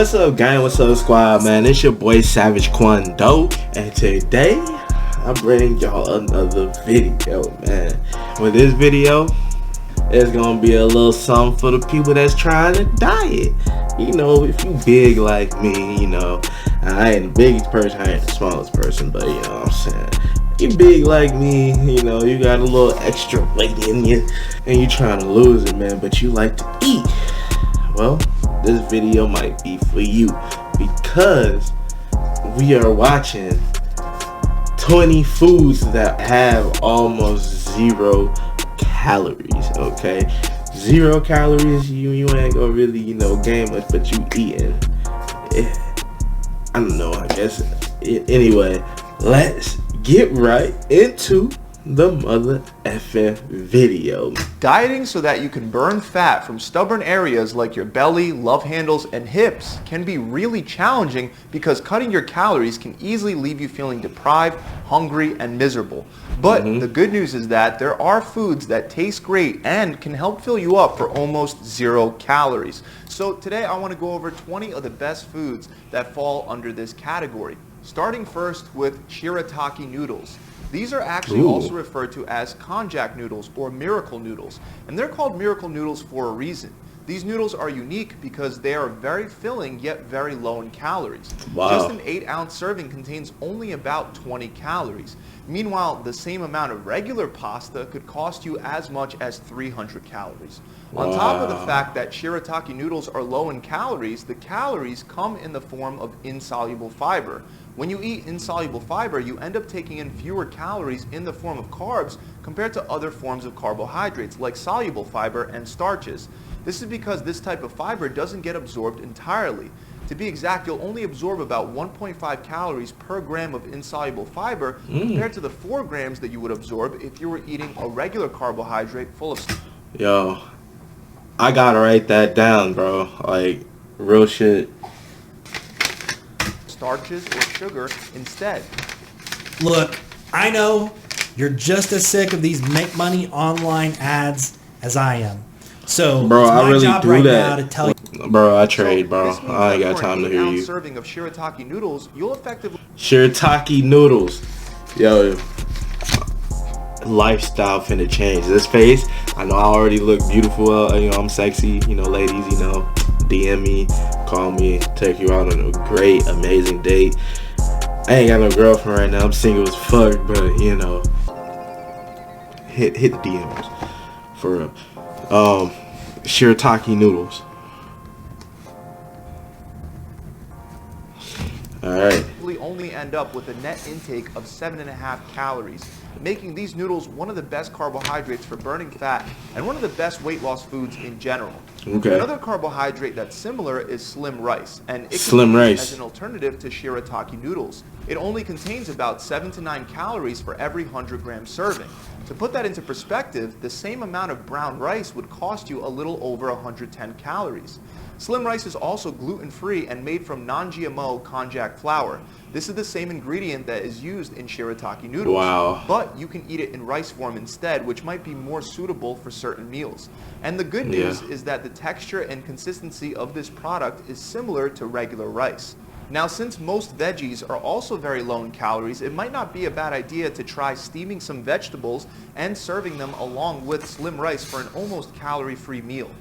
What's up, gang? What's up, squad, man? It's your boy Savage Quando, and today I'm bringing y'all another video, man. With this video, it's gonna be a little something for the people that's trying to diet. You know, if you big like me, you know, I ain't the biggest person, I ain't the smallest person, but you know what I'm saying. You big like me, you know, you got a little extra weight in you, and you trying to lose it, man, but you like to eat. Well, this video might be for you because we are watching 20 foods that have almost 0 calories, okay? 0 calories, you ain't gonna really, you know, gain much, but you eating. I don't know, I guess. Anyway, let's get right into the mother effing video. Dieting so that you can burn fat from stubborn areas like your belly, love handles, and hips can be really challenging because cutting your calories can easily leave you feeling deprived, hungry, and miserable. But the good news is that there are foods that taste great and can help fill you up for almost 0 calories. So today I want to go over 20 of the best foods that fall under this category. Starting first with shirataki noodles. These are actually also referred to as konjac noodles or miracle noodles, and they're called miracle noodles for a reason. These noodles are unique because they are very filling yet very low in calories. Wow. Just an 8-ounce serving contains only about 20 calories. Meanwhile, the same amount of regular pasta could cost you as much as 300 calories. Wow. On top of the fact that shirataki noodles are low in calories, the calories come in the form of insoluble fiber. When you eat insoluble fiber, you end up taking in fewer calories in the form of carbs compared to other forms of carbohydrates like soluble fiber and starches. This is because this type of fiber doesn't get absorbed entirely. To be exact, you'll only absorb about 1.5 calories per gram of insoluble fiber compared to the 4 grams that you would absorb if you were eating a regular carbohydrate full of... Yo, I gotta write that down, bro. Like, real shit. starches or sugar instead. Look, I know you're just as sick of these make money online ads as I am. So bro, it's my I really job do right that. now to tell you. Bro, I trade, bro. This means I ain't that got for an time to hear 8-ounce you. serving of shirataki noodles, you'll effectively... Shirataki noodles. Yo, lifestyle finna change. This face, I know I already look beautiful. You know, I'm sexy. You know, ladies, you know, DM me, call me, take you out on a great, amazing date. I ain't got no girlfriend right now. I'm single as fuck, but you know, hit the DMs for real. Shirataki noodles. All right. only end up with a net intake of 7.5 calories, making these noodles one of the best carbohydrates for burning fat and one of the best weight loss foods in general. Okay. Another carbohydrate that's similar is slim rice, and it Slim can be rice. used as an alternative to shirataki noodles. It only contains about 7 to 9 calories for every 100-gram serving. To put that into perspective, the same amount of brown rice would cost you a little over 110 calories. Slim rice is also gluten-free and made from non-GMO konjac flour. This is the same ingredient that is used in shirataki noodles. Wow. But you can eat it in rice form instead, which might be more suitable for certain meals. And the good news is that the texture and consistency of this product is similar to regular rice. Now, since most veggies are also very low in calories, it might not be a bad idea to try steaming some vegetables and serving them along with slim rice for an almost calorie-free meal.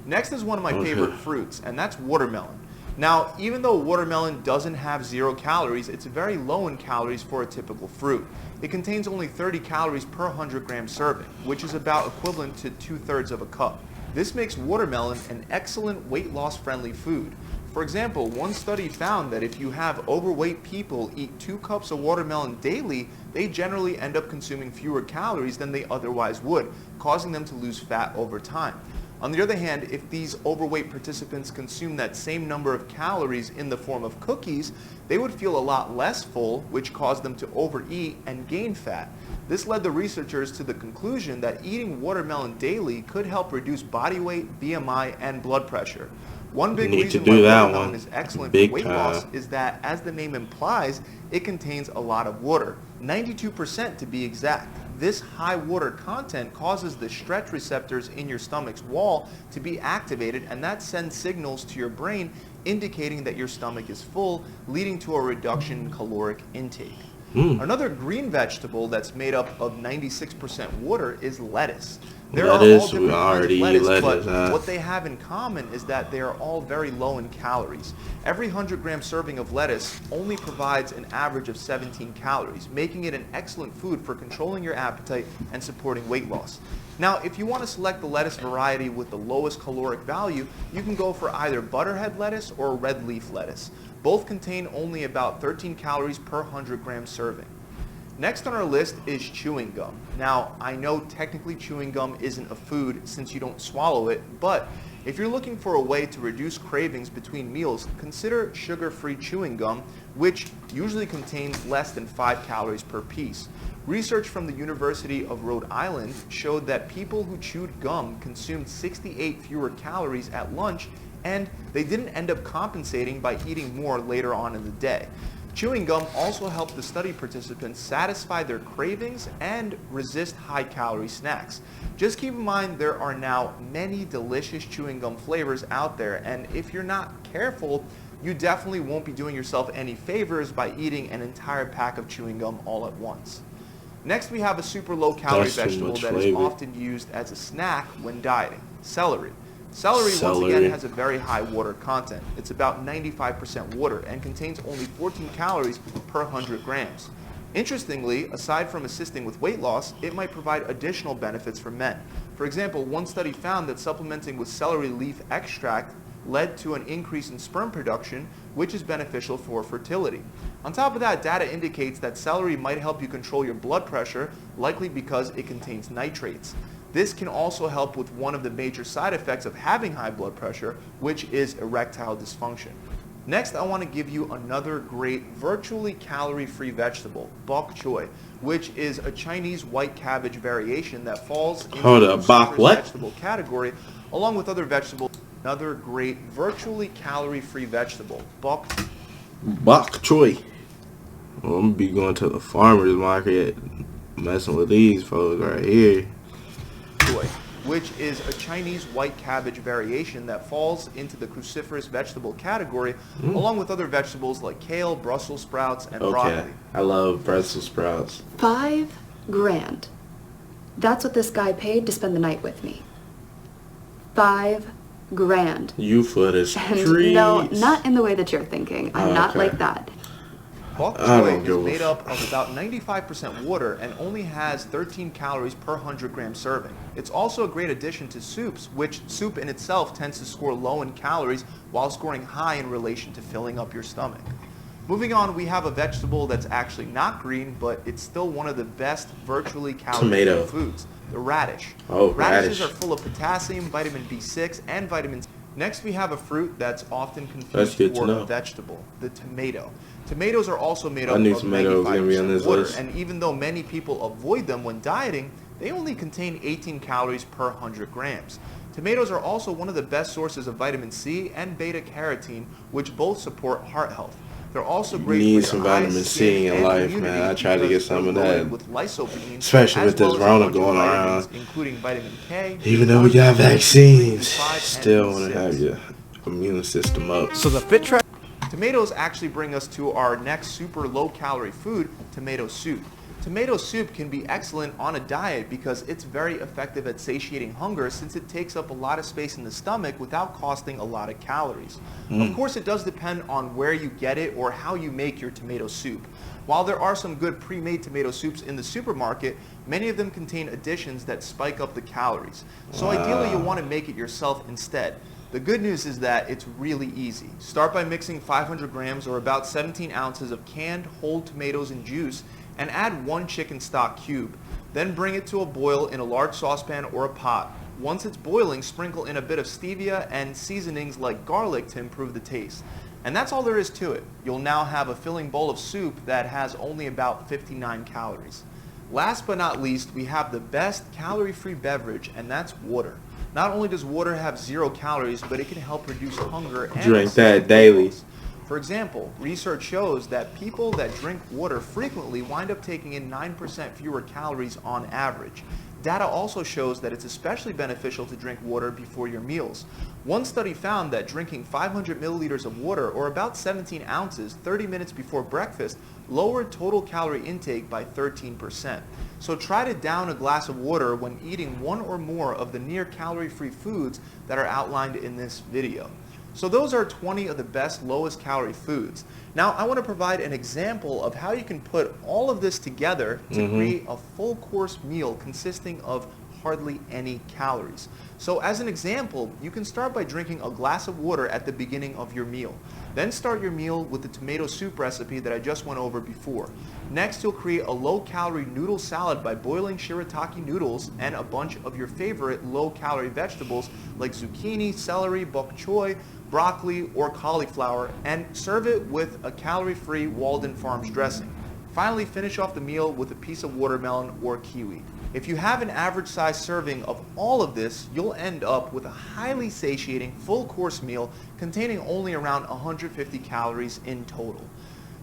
Next is one of my favorite fruits, and that's watermelon. Now, even though watermelon doesn't have 0 calories, it's very low in calories for a typical fruit. It contains only 30 calories per 100-gram serving, which is about equivalent to 2/3 of a cup. This makes watermelon an excellent weight loss friendly food. For example, one study found that if you have overweight people eat 2 cups of watermelon daily, they generally end up consuming fewer calories than they otherwise would, causing them to lose fat over time. On the other hand, if these overweight participants consume that same number of calories in the form of cookies, they would feel a lot less full, which caused them to overeat and gain fat. This led the researchers to the conclusion that eating watermelon daily could help reduce body weight, BMI, and blood pressure. One big reason why watermelon is excellent for weight loss is that, as the name implies, it contains a lot of water, 92% to be exact. this high water content causes the stretch receptors in your stomach's wall to be activated, and that sends signals to your brain indicating that your stomach is full, leading to a reduction in caloric intake. Another green vegetable that's made up of 96% water is lettuce. There are all different kinds of lettuce, but what they have in common is that they are all very low in calories. Every 100-gram serving of lettuce only provides an average of 17 calories, making it an excellent food for controlling your appetite and supporting weight loss. Now, if you want to select the lettuce variety with the lowest caloric value, you can go for either butterhead lettuce or red leaf lettuce. Both contain only about 13 calories per 100-gram serving. Next on our list is chewing gum. Now, I know technically chewing gum isn't a food since you don't swallow it, but if you're looking for a way to reduce cravings between meals, consider sugar-free chewing gum, which usually contains less than 5 calories per piece. Research from the University of Rhode Island showed that people who chewed gum consumed 68 fewer calories at lunch, and they didn't end up compensating by eating more later on in the day. Chewing gum also helped the study participants satisfy their cravings and resist high-calorie snacks. Just keep in mind there are now many delicious chewing gum flavors out there, and if you're not careful, you definitely won't be doing yourself any favors by eating an entire pack of chewing gum all at once. Next, we have a super low-calorie vegetable that is often used as a snack when dieting: celery. Celery, once again, has a very high water content. It's about 95% water and contains only 14 calories per 100 grams. Interestingly, aside from assisting with weight loss, it might provide additional benefits for men. For example, one study found that supplementing with celery leaf extract led to an increase in sperm production, which is beneficial for fertility. On top of that, data indicates that celery might help you control your blood pressure, likely because it contains nitrates. This can also help with one of the major side effects of having high blood pressure, which is erectile dysfunction. Next, I want to give you another great virtually calorie-free vegetable, bok choy, which is a Chinese white cabbage variation that falls into the vegetable category, along with other vegetables. Another great virtually calorie-free vegetable, bok choy. Well, I'm gonna be going to the farmer's market, messing with these folks right here. Which is a Chinese white cabbage variation that falls into the cruciferous vegetable category, along with other vegetables like kale, Brussels sprouts, and broccoli. I love Brussels sprouts. $5 grand. That's what this guy paid to spend the night with me. $5 grand. You for the streets. No, not in the way that you're thinking. I'm not like that. Bok choy is made up of about 95% water and only has 13 calories per 100 gram serving. It's also a great addition to soups, which soup in itself tends to score low in calories while scoring high in relation to filling up your stomach. Moving on, we have a vegetable that's actually not green, but it's still one of the best virtually calorie-free foods, the radish. Radishes are full of potassium, vitamin B6, and vitamin C. Next, we have a fruit that's often confused for a vegetable, the tomato. Tomatoes are also made up of 95% water, and even though many people avoid them when dieting, they only contain 18 calories per 100 grams. Tomatoes are also one of the best sources of vitamin C and beta-carotene, which both support heart health. They're also great for your some vitamin C in life, man. I try to get some of that, with lycopene, especially with this Rona going around. Including vitamin K. Even though we got vaccines, still want to have your immune system up. So the Fit Track. Tomatoes actually bring us to our next super low-calorie food, tomato soup. Tomato soup can be excellent on a diet because it's very effective at satiating hunger since it takes up a lot of space in the stomach without costing a lot of calories. Of course, it does depend on where you get it or how you make your tomato soup. While there are some good pre-made tomato soups in the supermarket, many of them contain additions that spike up the calories. So ideally, you'll want to make it yourself instead. The good news is that it's really easy. Start by mixing 500 grams or about 17 ounces of canned whole tomatoes and juice and add 1 chicken stock cube. Then bring it to a boil in a large saucepan or a pot. Once it's boiling, sprinkle in a bit of stevia and seasonings like garlic to improve the taste. And that's all there is to it. You'll now have a filling bowl of soup that has only about 59 calories. Last but not least, we have the best calorie-free beverage, and that's water. Not only does water have 0 calories, but it can help reduce hunger and drink that daily. For example, research shows that people that drink water frequently wind up taking in 9% fewer calories on average. Data also shows that it's especially beneficial to drink water before your meals. One study found that drinking 500 milliliters of water, or about 17 ounces, 30 minutes before breakfast, lowered total calorie intake by 13%. So try to down a glass of water when eating one or more of the near calorie-free foods that are outlined in this video. So those are 20 of the best lowest calorie foods. Now I want to provide an example of how you can put all of this together to create a full course meal consisting of hardly any calories. So as an example, you can start by drinking a glass of water at the beginning of your meal. Then start your meal with the tomato soup recipe that I just went over before. Next, you'll create a low-calorie noodle salad by boiling shirataki noodles and a bunch of your favorite low-calorie vegetables like zucchini, celery, bok choy, broccoli, or cauliflower, and serve it with a calorie-free Walden Farms dressing. Finally, finish off the meal with a piece of watermelon or kiwi. If you have an average size serving of all of this, you'll end up with a highly satiating full course meal containing only around 150 calories in total.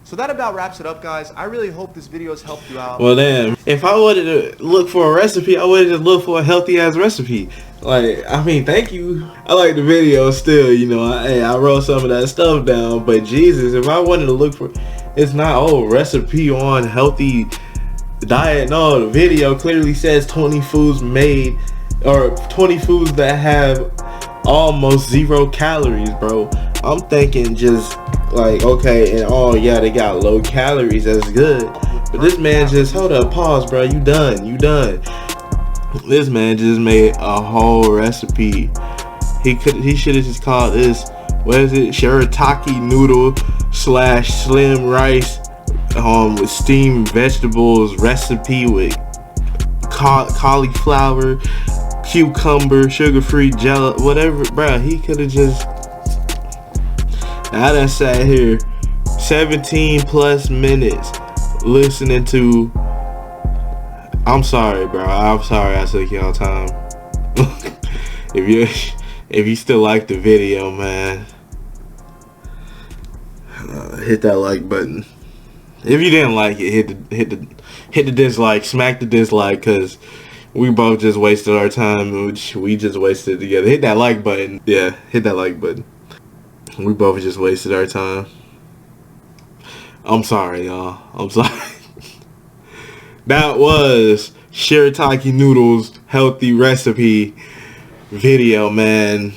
So that about wraps it up, guys. I really hope this video has helped you out. Well, damn. If I wanted to look for a recipe, I would just look for a healthy ass recipe. Like, I mean, thank you. I like the video still, you know. I wrote some of that stuff down, but Jesus, if I wanted to look for, it's not recipe on healthy diet. No, the video clearly says 20 foods made, or 20 foods that have almost 0 calories, bro. I'm thinking just like, okay, and oh yeah, they got low calories, that's good. But this man just, hold up, pause, bro. You done. This man just made a whole recipe. He should have just called this, what is it, shirataki noodle / slim rice with steamed vegetables recipe with cauliflower, cucumber, sugar-free jello, whatever, bro. He could have just, I done sat here 17 plus minutes listening to, I'm sorry, bro. I'm sorry I took y'all time. If you still like the video, man, hit that like button. If you didn't like it, hit the dislike, smack the dislike, cause we both just wasted our time. We just wasted it together. Hit that like button. Yeah, hit that like button. We both just wasted our time. I'm sorry, y'all. I'm sorry. That was shirataki noodles healthy recipe video, man.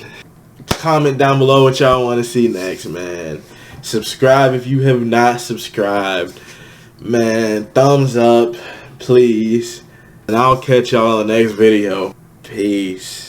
Comment down below what y'all want to see next, man. Subscribe if you have not subscribed, man. Thumbs up, please. And I'll catch y'all in the next video. Peace.